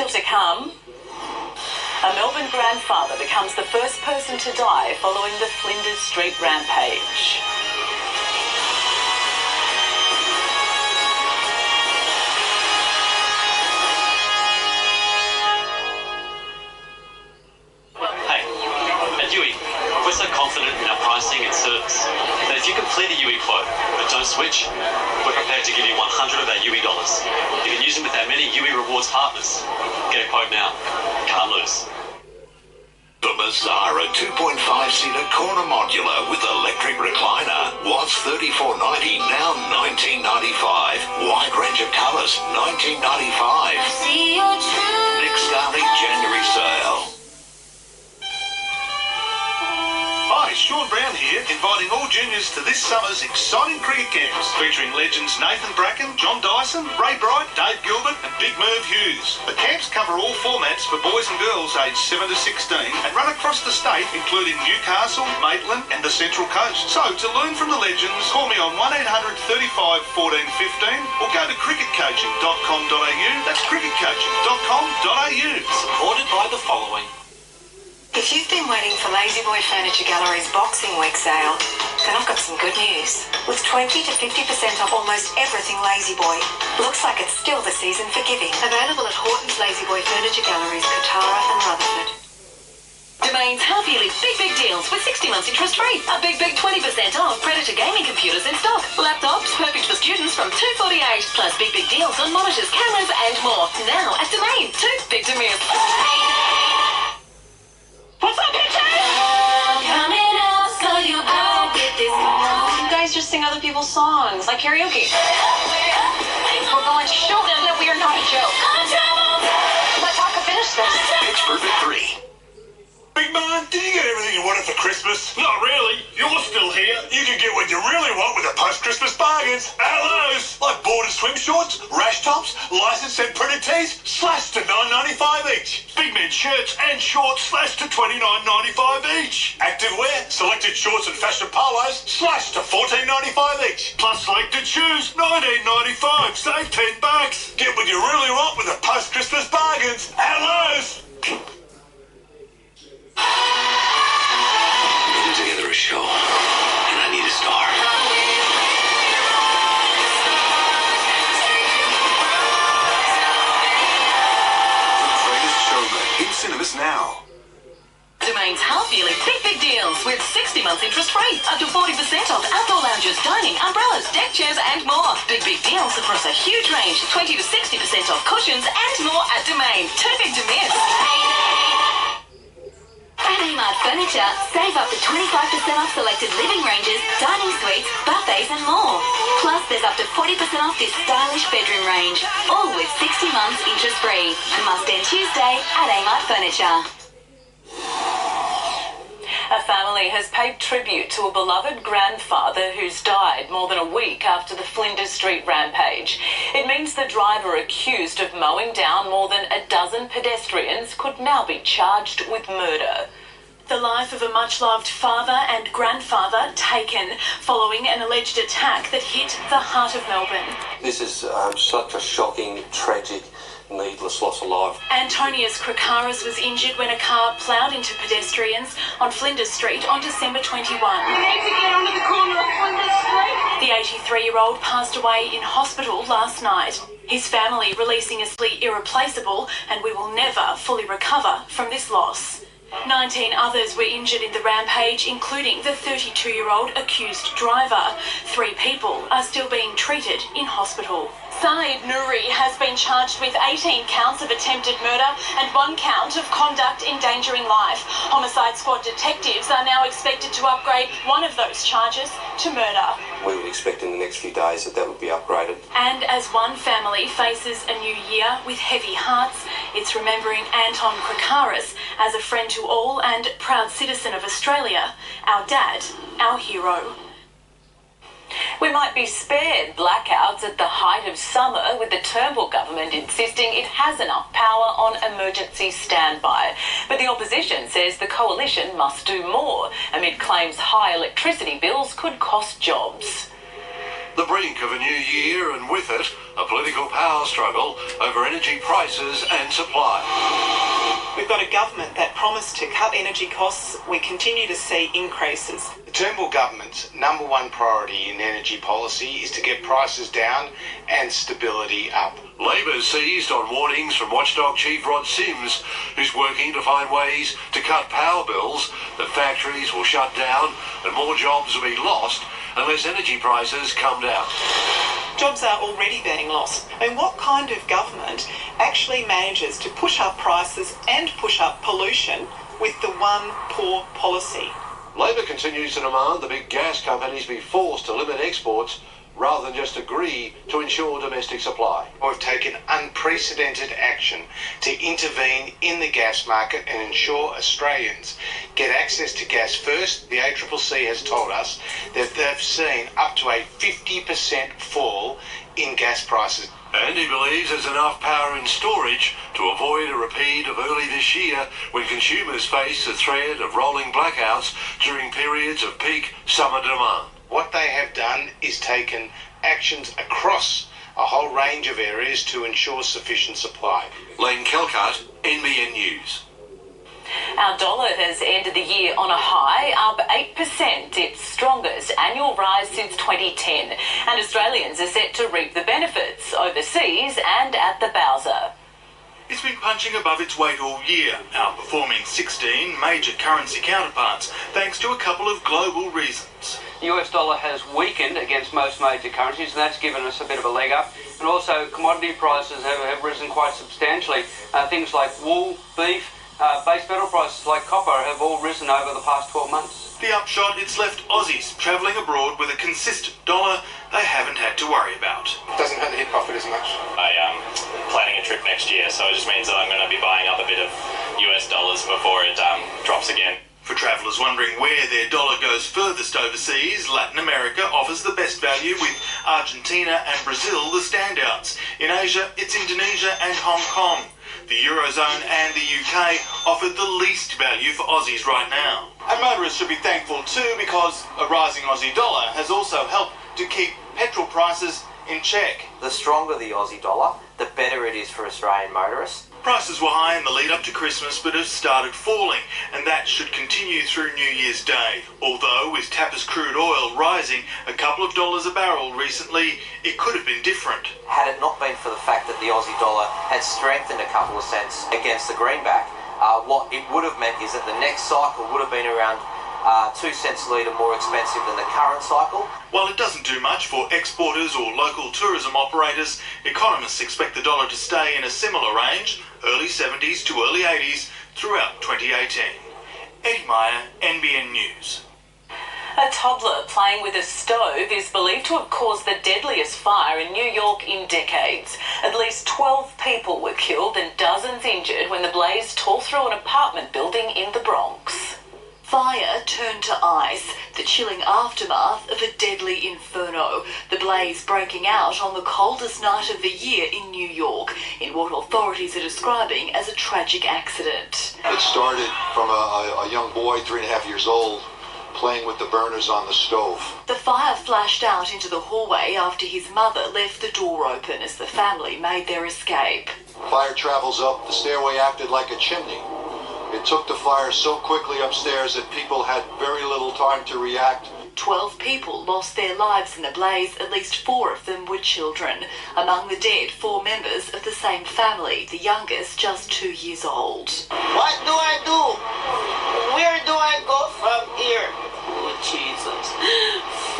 Still to come, a Melbourne grandfather becomes the first person to die following the Flinders Street rampage. We're so confident in our pricing and service that if you complete a UE quote but don't switch, we're prepared to give you 100 of our UE dollars. You can use them with our many UE rewards partners. Get a quote now. Can't lose. The Mazzara 2.5-seater corner modular with electric recliner was $34.90, now $19.95. Wide range of colours, $19.95. Next starting January sale. Hi, Sean Brown here, inviting all juniors to this summer's exciting cricket camps, featuring legends Nathan Bracken, John Dyson, Ray Bright, Dave Gilbert and Big Merv Hughes. The camps cover all formats for boys and girls aged 7 to 16 and run across the state, including Newcastle, Maitland and the Central Coast. So, to learn from the legends, call me on 1800 35 14 15 or go to cricketcoaching.com.au. That's cricketcoaching.com.au. Supported by the following. If you've been waiting for Lazy Boy Furniture Gallery's Boxing Week sale, then I've got some good news. With 20 to 50% off almost everything Lazy Boy, looks like it's still the season for giving. Available at Horton's Lazy Boy Furniture Galleries, Katara and Rutherford. Domain's half-yearly big deals with 60 months interest-free. A big 20% off Predator gaming computers in stock. Laptops perfect for students from $248. Plus big deals on monitors, cameras and more. Now at Domain. Too big to miss. What's up, bitches? Coming up, so you all get this. You guys just sing other people's songs, like karaoke. We're going to show them that we are not a joke. Let Taka finish this. Pitch Perfect 3. Big man, did you get everything you wanted for Christmas? Not really. You're still here. You can get what you really want with the post-Christmas bargains. Hellos. Like board and swim shorts, rash tops, licensed and printed tees, slashed to $9.95 each. Big men shirts and shorts slashed to $29.95 each. Activewear, selected shorts and fashion polos, slashed to $14.95 each. Plus selected shoes, $19.95. Save $10. Get what you really want with the post-Christmas bargains. Hellos. Putting together a show, and I need a star. The greatest showman in cinemas now. Domain's half-yearly big deals with 60 months interest-free. Up to 40% off outdoor lounges, dining, umbrellas, deck chairs and more. Big deals across a huge range. 20 to 60% off cushions and more at Domain. Too big to miss. At Amart Furniture, save up to 25% off selected living ranges, dining suites, buffets and more. Plus, there's up to 40% off this stylish bedroom range. All with 60 months interest-free. Must end Tuesday at Amart Furniture. A family has paid tribute to a beloved grandfather who's died more than a week after the Flinders Street rampage. It means the driver accused of mowing down more than a dozen pedestrians could now be charged with murder. The life of a much-loved father and grandfather taken following an alleged attack that hit the heart of Melbourne. This is such a shocking, tragic, needless loss of life. Antonius Krakaris was injured when a car ploughed into pedestrians on Flinders Street on December 21. You need to get onto the corner of Flinders Street. The 83-year-old passed away in hospital last night. His family releasing a plea irreplaceable, and we will never fully recover from this loss. 19 others were injured in the rampage, including the 32-year-old accused driver. 3 people are still being treated in hospital. Saeed Nouri has been charged with 18 counts of attempted murder and 1 count of conduct endangering life. Homicide squad detectives are now expected to upgrade one of those charges to murder. We would expect in the next few days that would be upgraded. And as one family faces a new year with heavy hearts, it's remembering Anton Krakaris as a friend to all and proud citizen of Australia, our dad, our hero. We might be spared blackouts at the height of summer, with the Turnbull government insisting it has enough power on emergency standby. But the opposition says the coalition must do more, amid claims high electricity bills could cost jobs. The brink of a new year, and with it, a political power struggle over energy prices and supply. We've got a government that promised to cut energy costs. We continue to see increases. The Turnbull government's number one priority in energy policy is to get prices down and stability up. Labor seized on warnings from watchdog chief Rod Sims, who's working to find ways to cut power bills, that factories will shut down and more jobs will be lost unless energy prices come down. Jobs are already being lost. I mean, what kind of government actually manages to push up prices and push up pollution with the one poor policy? Labor continues to demand the big gas companies be forced to limit exports rather than just agree to ensure domestic supply. We've taken unprecedented action to intervene in the gas market and ensure Australians get access to gas first. The ACCC has told us that they've seen up to a 50% fall in gas prices. And he believes there's enough power in storage to avoid a repeat of early this year when consumers face the threat of rolling blackouts during periods of peak summer demand. What they have done is taken actions across a whole range of areas to ensure sufficient supply. Len Kelcott, NBN News. Our dollar has ended the year on a high, up 8%, its strongest annual rise since 2010. And Australians are set to reap the benefits overseas and at the Bowser. It's been punching above its weight all year, outperforming 16 major currency counterparts, thanks to a couple of global reasons. The US dollar has weakened against most major currencies, and that's given us a bit of a leg up. And also, commodity prices have risen quite substantially. Things like wool, beef, base metal prices like copper have all risen over the past 12 months. The upshot, it's left Aussies travelling abroad with a consistent dollar they haven't had to worry about. Doesn't hurt to hit profit as much. I'm planning a trip next year, so it just means that I'm going to be buying up a bit of US dollars before it drops again. For travellers wondering where their dollar goes furthest overseas, Latin America offers the best value, with Argentina and Brazil the standouts. In Asia, it's Indonesia and Hong Kong. The Eurozone and the UK offered the least value for Aussies right now. And motorists should be thankful too, because a rising Aussie dollar has also helped to keep petrol prices in check. The stronger the Aussie dollar, the better it is for Australian motorists. Prices were high in the lead up to Christmas, but have started falling, and that should continue through New Year's Day. Although, with Tapper's crude oil rising a couple of dollars a barrel recently, it could have been different. Had it not been for the fact that the Aussie dollar had strengthened a couple of cents against the greenback, what it would have meant is that the next cycle would have been around 2 cents a litre more expensive than the current cycle. While it doesn't do much for exporters or local tourism operators, economists expect the dollar to stay in a similar range, early 70s to early 80s, throughout 2018. Eddie Meyer, NBN News. A toddler playing with a stove is believed to have caused the deadliest fire in New York in decades. At least 12 people were killed and dozens injured when the blaze tore through an apartment building in the Bronx. Fire turned to ice, the chilling aftermath of a deadly inferno. The blaze breaking out on the coldest night of the year in New York, in what authorities are describing as a tragic accident. It started from a young boy, 3.5 years old, playing with the burners on the stove. The fire flashed out into the hallway after his mother left the door open as the family made their escape. Fire travels up, the stairway acted like a chimney. It took the fire so quickly upstairs that people had very little time to react. 12 people lost their lives in the blaze, at least 4 of them were children. Among the dead, 4 members of the same family, the youngest just 2 years old. What do I do? Where do I go from here? Oh, Jesus.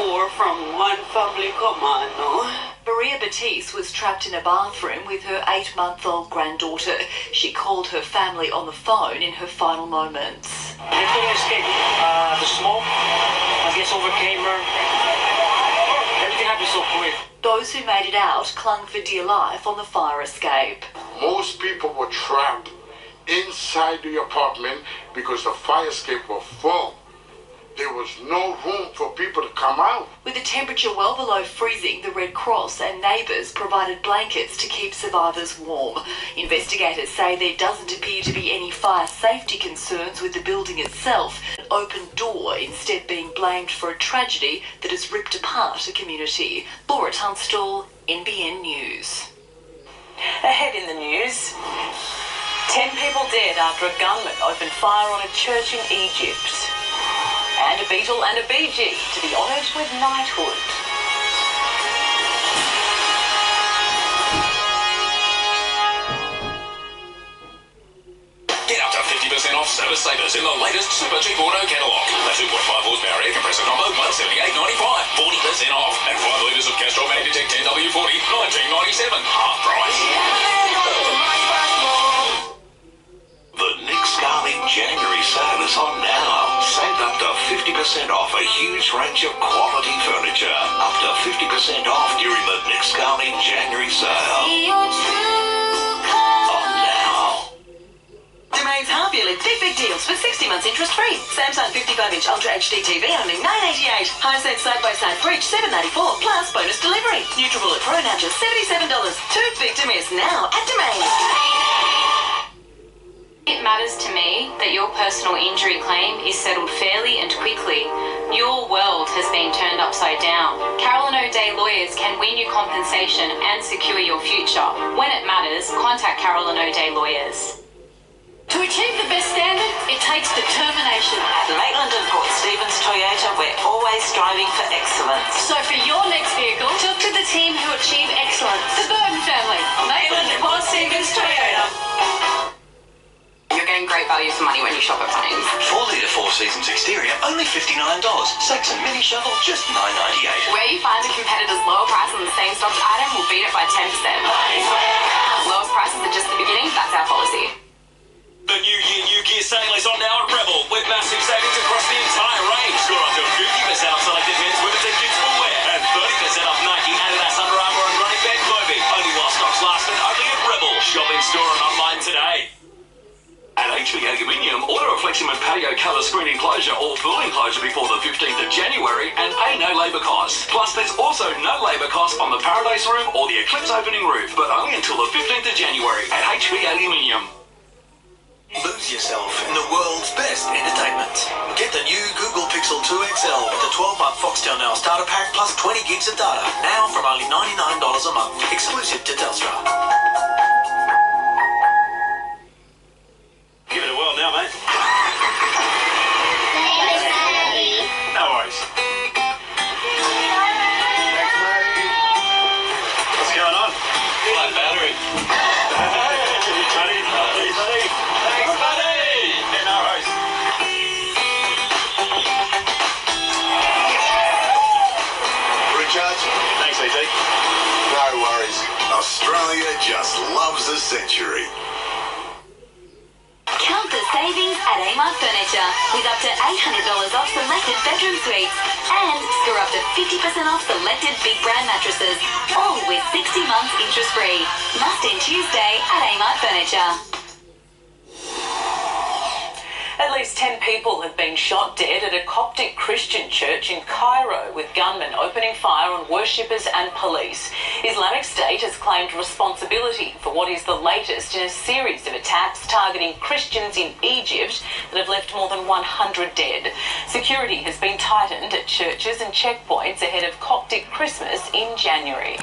4 from one family, come on, no? Maria Batiste was trapped in a bathroom with her 8-month-old granddaughter. She called her family on the phone in her final moments. They couldn't escape the smoke. I guess overcame her. Everything happened so quick. Those who made it out clung for dear life on the fire escape. Most people were trapped inside the apartment because the fire escape was full. there was no room for people to come out. With a temperature well below freezing, the Red Cross and neighbours provided blankets to keep survivors warm. Investigators say there doesn't appear to be any fire safety concerns with the building itself. An open door instead being blamed for a tragedy that has ripped apart a community. Laura Tunstall, NBN News. Ahead in the news, 10 people dead after a gunman opened fire on a church in Egypt. And a Beatle and a Bee Gee to be honoured with knighthood. Get up to 50% off Service Savers in the latest super cheap auto catalogue. A 2.5 horsepower air compressor combo, $178.95, 40% off. And 5 litres of Castrol Magnetic 10W40, $19.97, half price. The Nick Scarlett January sale is on now. Save up to 50% off a huge range of quality furniture. Up to 50% off during the Nick Scarlett January sale. On now. Domain's half-yearly big deals with 60 months interest-free. Samsung 55-inch Ultra HD TV only $988. Hisense side-by-side fridge $784 plus bonus delivery. Nutribullet Pro now just $77. Too big to miss now at Domain. It matters to me that your personal injury claim is settled fairly and quickly. Your world has been turned upside down. Carolyn O'Day lawyers can win you compensation and secure your future. When it matters, contact Carolyn O'Day lawyers. To achieve the best standard, it takes determination. At Maitland and Port Stevens Toyota, we're always striving for excellence. So for your next vehicle, talk to the team who achieve excellence. The Burton family. Maitland and Port Stevens Toyota. You're getting great value for money when you shop at Bunnings. 4-litre Four Seasons exterior, only $59. Saxon Mini Shovel, just $9.98. Where you find a competitor's lower price on the same stocked item will beat it by 10%. Lowest prices are just the beginning, that's our policy. The New Year New Gear sale is on now at Rebel, with massive savings across the entire range. Score up to 50% off selected men's, women's and kids footwear, and 30% off Nike, Adidas, Under Armour and running bag clothing. Only while stocks last and only at Rebel. Shop in store and online today. At HB Aluminium, order a Fleximan patio cover screen enclosure or pool enclosure before the 15th of January and pay no labour costs. Plus, there's also no labour costs on the Paradise Room or the Eclipse opening roof, but only until the 15th of January at HB Aluminium. Lose yourself in the world's best entertainment. Get the new Google Pixel 2 XL with the 12-month Foxtel Now starter pack plus 20 gigs of data. Now from only $99 a month. Exclusive to Telstra. Give it a whirl now, mate. No worries. Thanks, mate. What's going on? Flat battery. Buddy. Thanks, buddy. Yeah, no worries. Recharge? Thanks, ET. No worries. Australia just loves a century. Count the savings at Amart Furniture with up to $800 off selected bedroom suites and score up to 50% off selected big brand mattresses, all with 60 months interest free. Must end Tuesday at Amart Furniture. At least 10 people have been shot dead at a Coptic Christian church in Cairo, with gunmen opening fire on worshippers and police. Islamic State has claimed responsibility for what is the latest in a series of attacks targeting Christians in Egypt that have left more than 100 dead. Security has been tightened at churches and checkpoints ahead of Coptic Christmas in January.